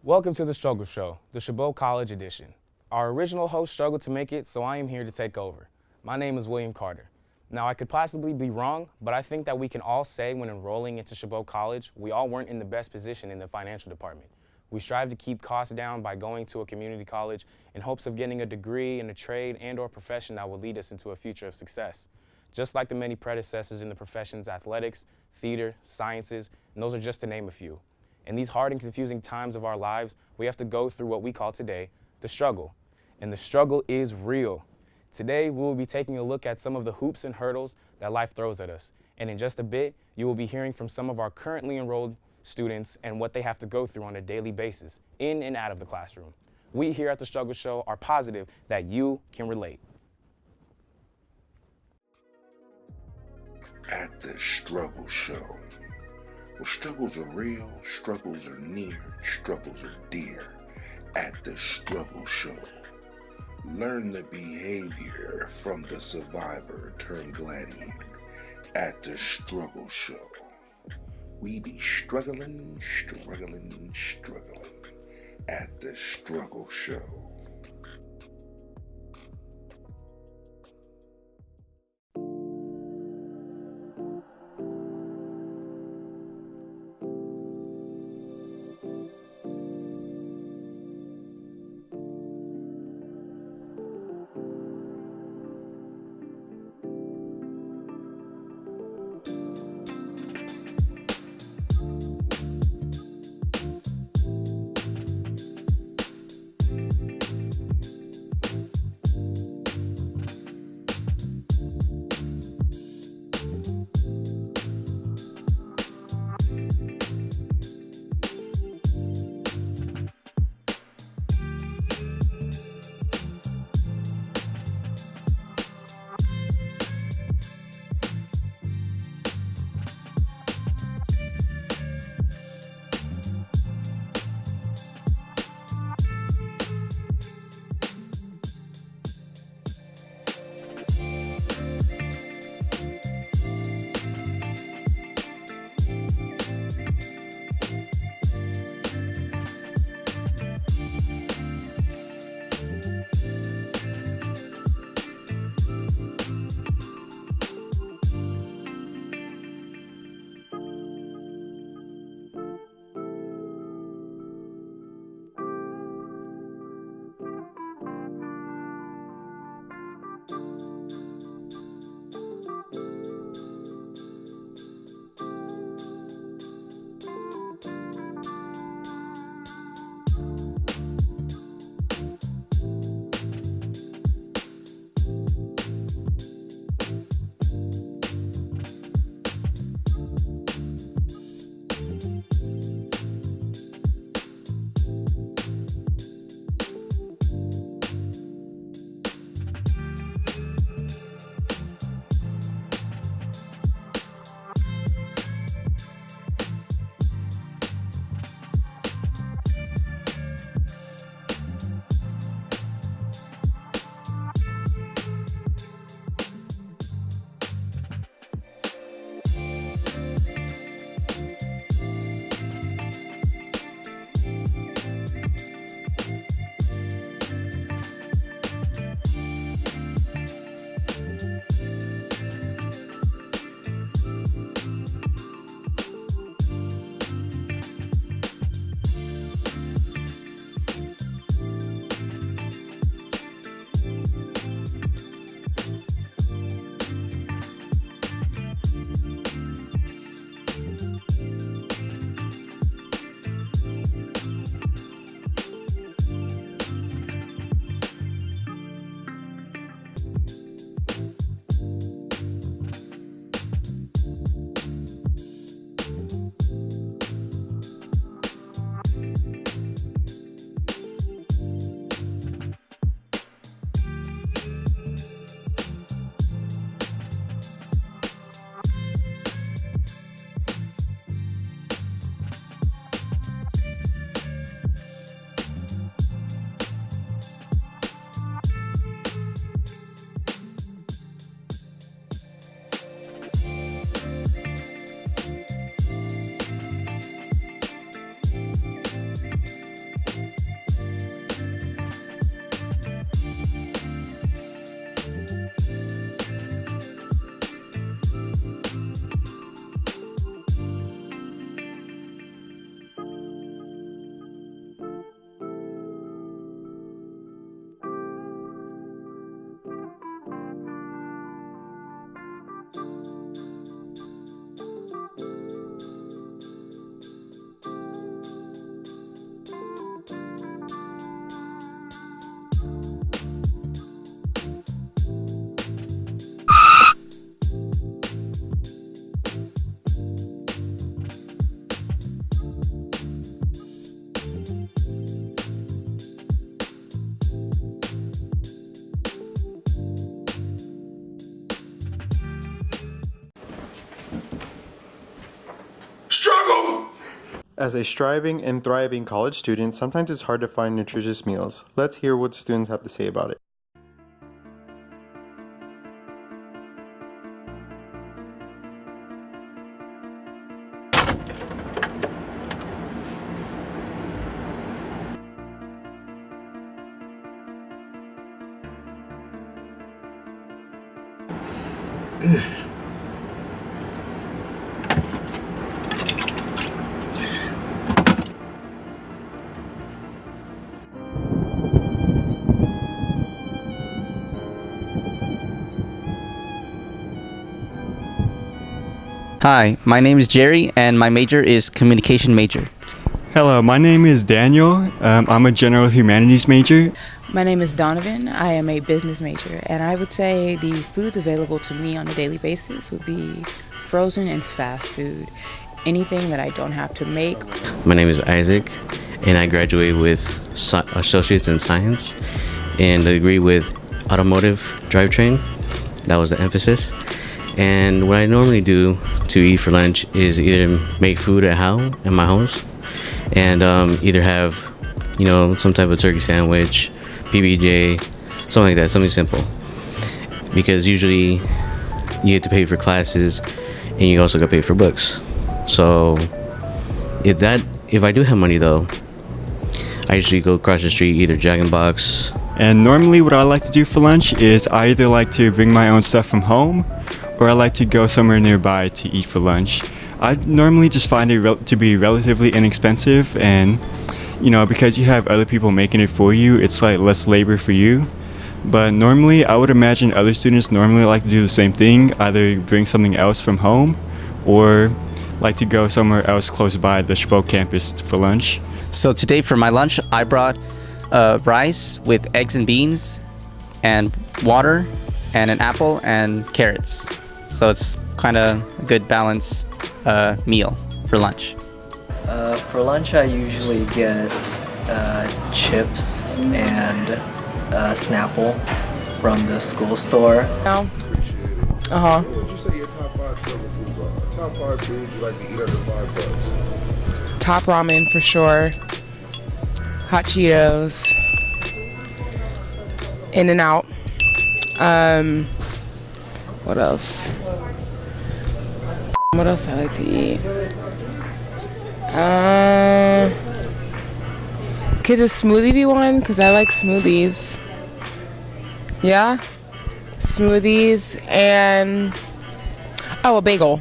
Welcome to the Struggle Show, the Chabot College edition. Our original host struggled to make it, so I am here to take over. My name is William Carter. Now, I could possibly be wrong, but I think that we can all say when enrolling into Chabot College, we all weren't in the best position in the financial department. We strive to keep costs down by going to a community college in hopes of getting a degree in a trade and/or profession that will lead us into a future of success. Just like the many predecessors in the professions athletics, theater, sciences, and those are just to name a few. In these hard and confusing times of our lives, we have to go through what we call today the struggle. And the struggle is real. Today, we will be taking a look at some of the hoops and hurdles that life throws at us. And in just a bit, you will be hearing from some of our currently enrolled students and what they have to go through on a daily basis, in and out of the classroom. We here at The Struggle Show are positive that you can relate. At The Struggle Show. Well, struggles are real, struggles are near, struggles are dear. At The Struggle Show. Learn the behavior from the survivor turned gladiator. At The Struggle Show. We be struggling. At The Struggle Show. As a striving and thriving college student, sometimes it's hard to find nutritious meals. Let's hear what the students have to say about it. Hi, my name is Jerry, and my major is communication major. Hello, my name is Daniel. I'm a general humanities major. My name is Donovan. I am a business major, and I would say the foods available to me on a daily basis would be frozen and fast food. Anything that I don't have to make. My name is Isaac, and I graduated with Associates in Science and a degree with Automotive Drivetrain. That was the emphasis. And what I normally do to eat for lunch is either make food at home in my house and either have, some type of turkey sandwich, PBJ, something like that, something simple. Because usually you have to pay for classes and you also got to pay for books. So if I do have money though, I usually go across the street, either Jack in the Box. And normally what I like to do for lunch is I either like to bring my own stuff from home or I like to go somewhere nearby to eat for lunch. I normally just find it to be relatively inexpensive, and because you have other people making it for you, it's like less labor for you. But normally I would imagine other students normally like to do the same thing, either bring something else from home or like to go somewhere else close by the Chabot campus for lunch. So today for my lunch, I brought rice with eggs and beans and water and an apple and carrots. So it's kind of a good balanced meal for lunch. For lunch, I usually get chips and Snapple from the school store. What would you say your top 5 struggle foods are? Top 5 foods you like to eat under $5? Top ramen for sure. Hot Cheetos. In-N-Out. What else? What else I like to eat? Could a smoothie be one? Because I like smoothies. Yeah? Smoothies and... a bagel.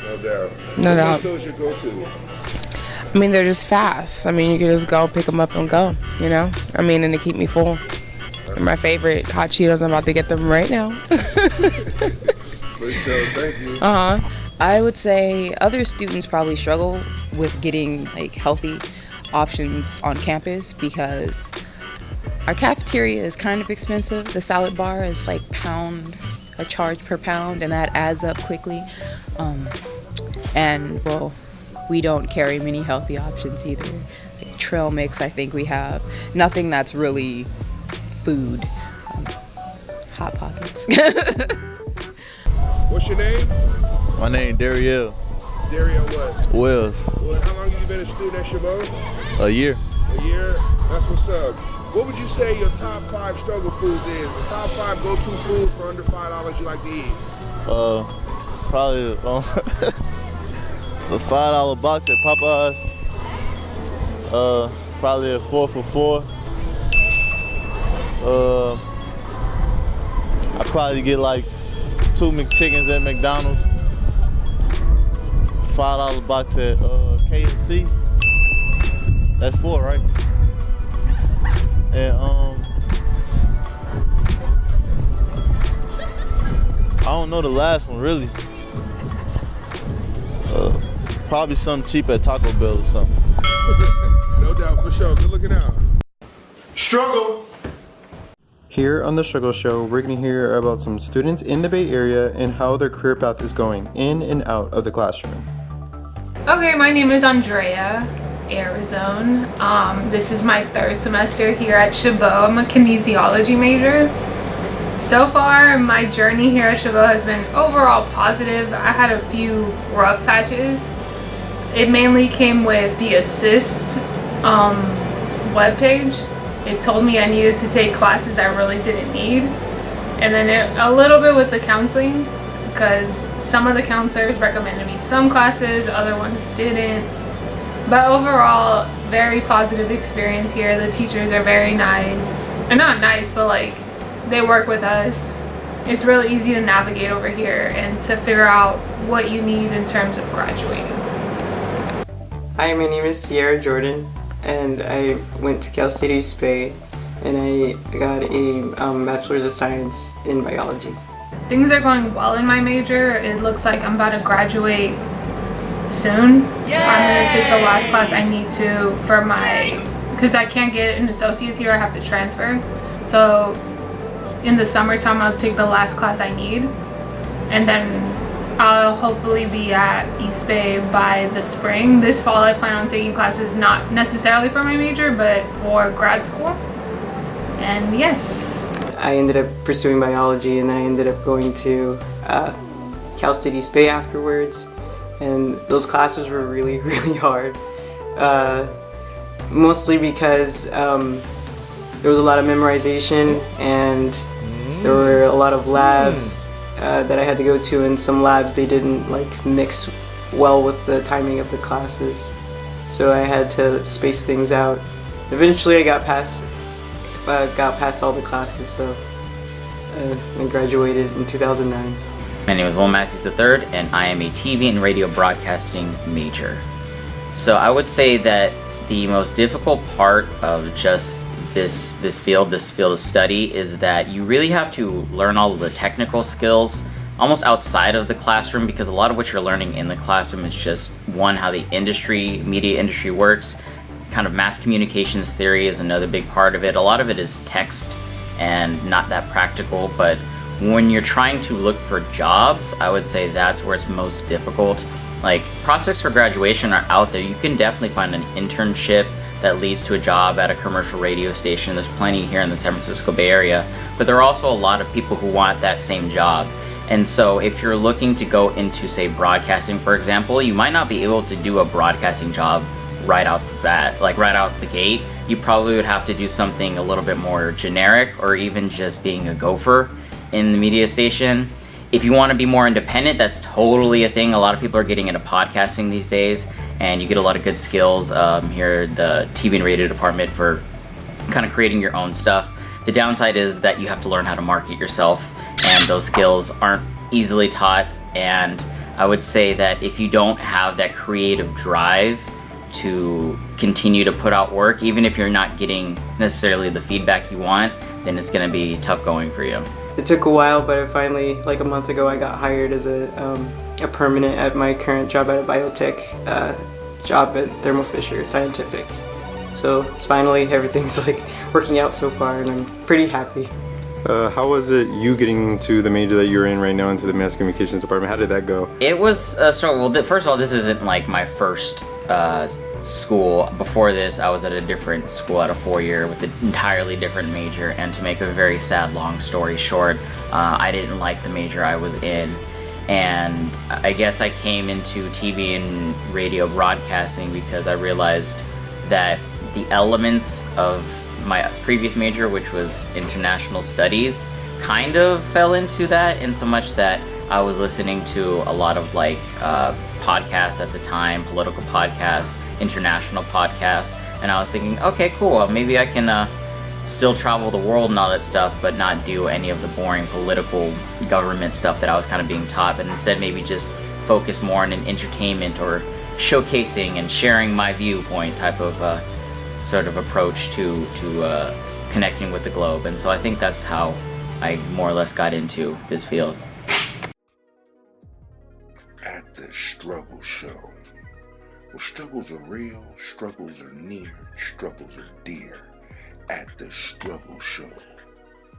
No doubt. No doubt. What those your go-to? I mean, they're just fast. I mean, you can just go pick them up and go, and they keep me full. They're my favorite. Hot Cheetos, I'm about to get them right now. For sure, thank you. I would say other students probably struggle with getting healthy options on campus because our cafeteria is kind of expensive. The salad bar is a charge per pound, and that adds up quickly. We don't carry many healthy options either. Trail mix, I think we have. Nothing that's really food. Hot Pockets. What's your name? My name Dariel. Dario what? Wells. How long have you been a student at Chabot? A year. A year? That's what's up. What would you say your top 5 struggle foods is? The top 5 go-to foods for under $5 you like to eat? Probably the $5 box at Popeyes. Probably a 4 for $4. I probably get 2 McChickens at McDonald's. $5 box at KFC. That's 4, right? And I don't know the last one really. Probably something cheap at Taco Bell or something. No doubt, for sure. Good looking out. Struggle! Here on The Struggle Show, we're going to hear about some students in the Bay Area and how their career path is going in and out of the classroom. Okay, my name is Andrea Arizona. This is my 3rd semester here at Chabot. I'm a kinesiology major. So far, my journey here at Chabot has been overall positive. I had a few rough patches It mainly came with the assist webpage. It told me I needed to take classes I really didn't need. And then a little bit with the counseling, because some of the counselors recommended me some classes, other ones didn't. But overall, very positive experience here. The teachers are very nice. And not nice, but like, they work with us. It's really easy to navigate over here and to figure out what you need in terms of graduating. Hi, my name is Sierra Jordan, and I went to Cal State East Bay, and I got a Bachelor's of Science in Biology. Things are going well in my major. It looks like I'm about to graduate soon. Yay! I'm gonna take the last class I need to for because I can't get an associate's here, I have to transfer. So in the summertime, I'll take the last class I need, and then I'll hopefully be at East Bay by the spring. This fall, I plan on taking classes not necessarily for my major, but for grad school. And yes. I ended up pursuing biology, and then I ended up going to Cal State East Bay afterwards. And those classes were really, really hard. Mostly because there was a lot of memorization, and there were a lot of labs that I had to go to, and some labs they didn't like mix well with the timing of the classes. So I had to space things out. Eventually I got past all the classes, so I graduated in 2009. My name is Will Matthews III, and I am a TV and radio broadcasting major. So I would say that the most difficult part of just this field of study is that you really have to learn all of the technical skills almost outside of the classroom, because a lot of what you're learning in the classroom is just one, how the media industry works. Kind of mass communications theory is another big part of it. A lot of it is text and not that practical, but when you're trying to look for jobs, I would say that's where it's most difficult. Like, prospects for graduation are out there. You can definitely find an internship that leads to a job at a commercial radio station. There's plenty here in the San Francisco Bay Area, but there are also a lot of people who want that same job. And so if you're looking to go into, say, broadcasting, for example, you might not be able to do a broadcasting job right out the bat, like right out the gate. You probably would have to do something a little bit more generic, or even just being a gopher in the media station. If you want to be more independent, that's totally a thing. A lot of people are getting into podcasting these days, and you get a lot of good skills here at the TV and radio department for kind of creating your own stuff. The downside is that you have to learn how to market yourself, and those skills aren't easily taught. And I would say that if you don't have that creative drive to continue to put out work, even if you're not getting necessarily the feedback you want, then it's going to be tough going for you. It took a while, but I finally, like a month ago, I got hired as a permanent at my current job at a biotech job at Thermo Fisher Scientific. So it's finally, everything's like working out so far, and I'm pretty happy. How was it you getting into the major that you're in right now, into the mass communications department? How did that go? It was a struggle. Well, first of all, this isn't like my first school. Before this, I was at a different school at a 4-year with an entirely different major, and to make a very sad long story short, I didn't like the major I was in, and I guess I came into TV and radio broadcasting because I realized that the elements of my previous major, which was international studies, kind of fell into that, in so much that I was listening to a lot of like podcasts at the time, political podcasts, international podcasts, and I was thinking, okay, cool, well, maybe I can still travel the world and all that stuff, but not do any of the boring political government stuff that I was kind of being taught, but instead maybe just focus more on an entertainment or showcasing and sharing my viewpoint type of sort of approach to connecting with the globe. And so I think that's how I more or less got into this field. At the Struggle Show, where struggles are real, struggles are near, struggles are dear. At the Struggle Show.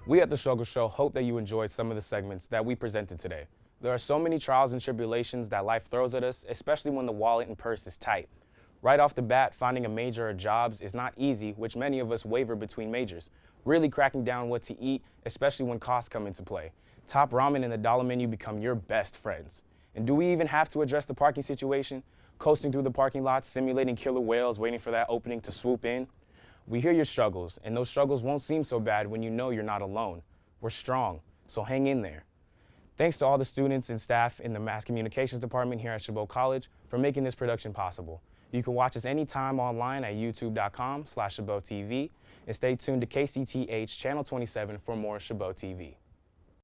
We at the Struggle Show hope that you enjoyed some of the segments that we presented today. There are so many trials and tribulations that life throws at us, especially when the wallet and purse is tight. Right off the bat, finding a major or jobs is not easy, which many of us waver between majors. Really cracking down what to eat, especially when costs come into play. Top ramen and the dollar menu become your best friends. And do we even have to address the parking situation? coasting through the parking lot, simulating killer whales, waiting for that opening to swoop in. We hear your struggles, and those struggles won't seem so bad when you know you're not alone. We're strong, so hang in there. Thanks to all the students and staff in the Mass Communications Department here at Chabot College for making this production possible. You can watch us anytime online at youtube.com/ChabotTV and stay tuned to KCTH Channel 27 for more Chabot TV.